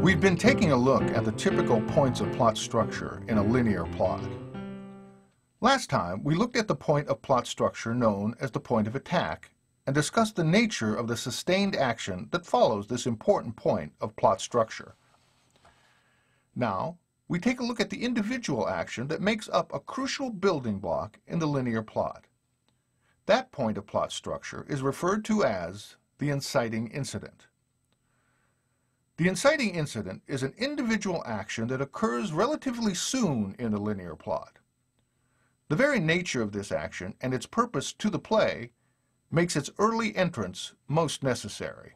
We've been taking a look at the typical points of plot structure in a linear plot. Last time, we looked at the point of plot structure known as the point of attack and discussed the nature of the sustained action that follows this important point of plot structure. Now, we take a look at the individual action that makes up a crucial building block in the linear plot. That point of plot structure is referred to as the inciting incident. The inciting incident is an individual action that occurs relatively soon in a linear plot. The very nature of this action and its purpose to the play makes its early entrance most necessary.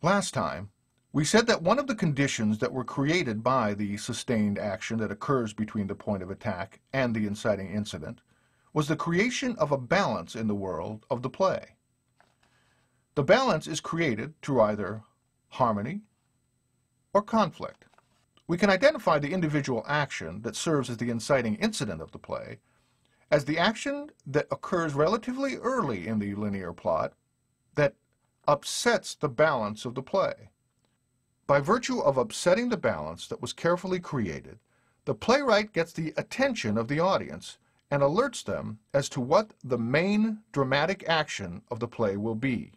Last time, we said that one of the conditions that were created by the sustained action that occurs between the point of attack and the inciting incident was the creation of a balance in the world of the play. The balance is created through either harmony or conflict. We can identify the individual action that serves as the inciting incident of the play as the action that occurs relatively early in the linear plot that upsets the balance of the play. By virtue of upsetting the balance that was carefully created, the playwright gets the attention of the audience and alerts them as to what the main dramatic action of the play will be.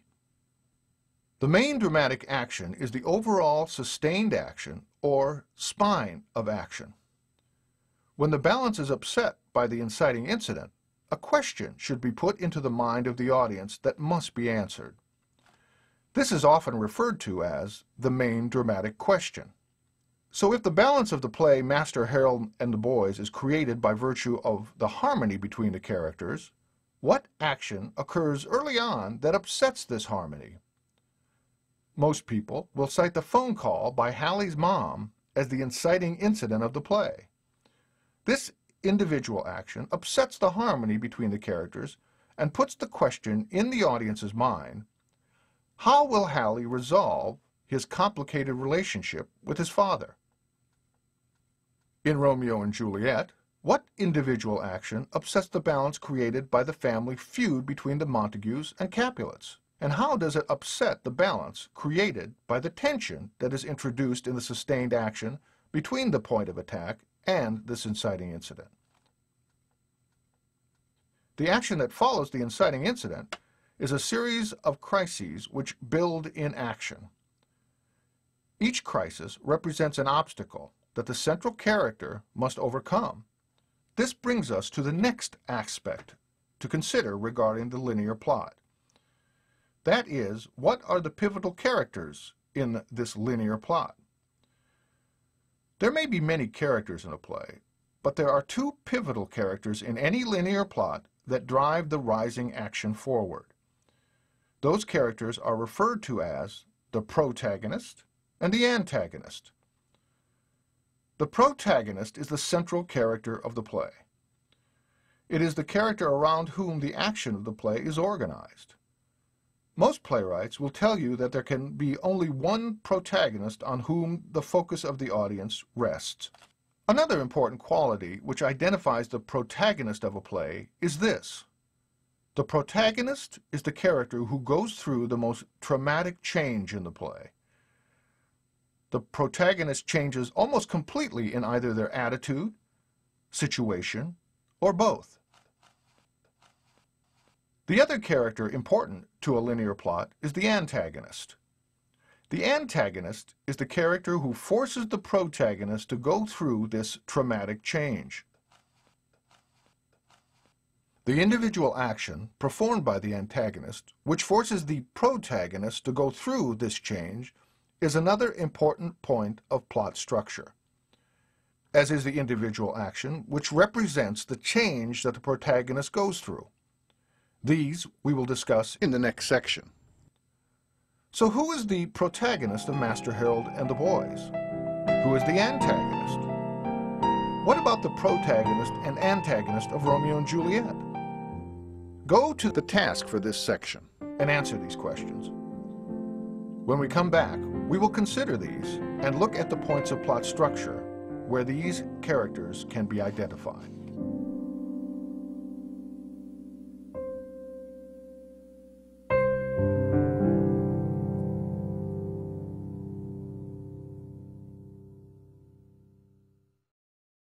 The main dramatic action is the overall sustained action, or spine of action. When the balance is upset by the inciting incident, a question should be put into the mind of the audience that must be answered. This is often referred to as the main dramatic question. So if the balance of the play Master Harold and the Boys is created by virtue of the harmony between the characters, what action occurs early on that upsets this harmony? Most people will cite the phone call by Hallie's mom as the inciting incident of the play. This individual action upsets the harmony between the characters and puts the question in the audience's mind: how will Hallie resolve his complicated relationship with his father? In Romeo and Juliet, what individual action upsets the balance created by the family feud between the Montagues and Capulets? And how does it upset the balance created by the tension that is introduced in the sustained action between the point of attack and this inciting incident? The action that follows the inciting incident is a series of crises which build in action. Each crisis represents an obstacle that the central character must overcome. This brings us to the next aspect to consider regarding the linear plot. That is, what are the pivotal characters in this linear plot? There may be many characters in a play, but there are two pivotal characters in any linear plot that drive the rising action forward. Those characters are referred to as the protagonist and the antagonist. The protagonist is the central character of the play. It is the character around whom the action of the play is organized. Most playwrights will tell you that there can be only one protagonist on whom the focus of the audience rests. Another important quality which identifies the protagonist of a play is this: the protagonist is the character who goes through the most traumatic change in the play. The protagonist changes almost completely in either their attitude, situation, or both. The other character important to a linear plot is the antagonist. The antagonist is the character who forces the protagonist to go through this traumatic change. The individual action performed by the antagonist, which forces the protagonist to go through this change, is another important point of plot structure, as is the individual action which represents the change that the protagonist goes through. These we will discuss in the next section. So who is the protagonist of Master Harold and the Boys? Who is the antagonist? What about the protagonist and antagonist of Romeo and Juliet? Go to the task for this section and answer these questions. When we come back, we will consider these and look at the points of plot structure where these characters can be identified.